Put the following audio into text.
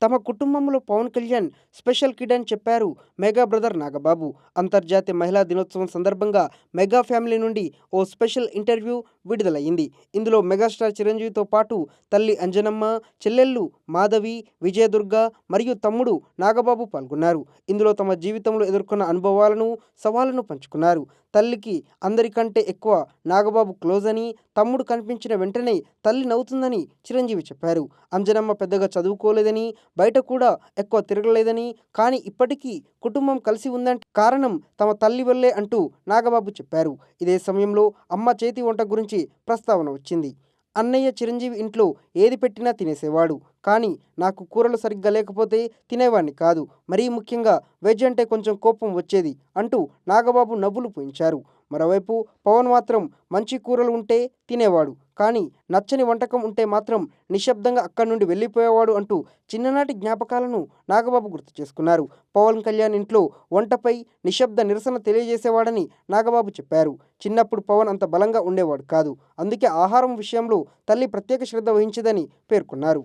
తమ కుటుంబంలో Pawan Kalyan special kid అని చెప్పారు మెగా బ్రదర్ నాగబాబు. అంతర్జాతీయ మహిళా దినోత్సవం సందర్భంగా మెగా ఫ్యామిలీ నుండి ఓ స్పెషల్ ఇంటర్వ్యూ విడుదలయ్యింది. ఇందులో మెగాస్టార్ చిరంజీవితో పాటు తల్లి అంజనమ్మ, చెల్లెళ్ళు మాధవి, విజయదుర్గ మరియు తమ్ముడు నాగబాబు పాల్గొన్నారు. ఇందులో తమ జీవితంలో ఎదుర్కొన్న అనుభవాలను, సవాళ్లను పంచుకున్నారు. తల్లికి అందరికంటే ఎక్కువ నాగబాబు క్లోజ్ అని, తమ్ముడు కనిపించిన వెంటనే తల్లి నవ్వుతుందని చిరంజీవి చెప్పారు. అంజనమ్మ పెద్దగా చదువుకోలేదని, బయట కూడా ఎక్కువ తిరగలేదని, కానీ ఇప్పటికీ కుటుంబం కలిసి ఉందంటే కారణం తమ తల్లి వల్లే అంటూ నాగబాబు చెప్పారు. ఇదే సమయంలో అమ్మ చేతి వంట గురించి ప్రస్తావన వచ్చింది. అన్నయ్య చిరంజీవి ఇంట్లో ఏది పెట్టినా తినేసేవాడు. కానీ నాకు కూరలు సరిగ్గా లేకపోతే తినేవాణ్ణి కాదు. మరీ ముఖ్యంగా వెజ్ అంటే కొంచెం కోపం వచ్చేది అంటూ నాగబాబు నవ్వులు పూయించారు. మరోవైపు పవన్ మాత్రం మంచి కూరలు ఉంటే తినేవాడు. కానీ నచ్చని వంటకం ఉంటే మాత్రం నిశ్శబ్దంగా అక్కడి నుండి వెళ్ళిపోయేవాడు అంటూ చిన్ననాటి జ్ఞాపకాలను నాగబాబు గుర్తు చేసుకున్నారు. పవన్ కళ్యాణ్ ఇంట్లో వంటపై నిశ్శబ్ద నిరసన తెలియజేసేవాడని నాగబాబు చెప్పారు. చిన్నప్పుడు పవన్ అంత బలంగా ఉండేవాడు కాదు. అందుకే ఆహారం విషయంలో తల్లి ప్రత్యేక శ్రద్ధ వహించేదని పేర్కొన్నారు.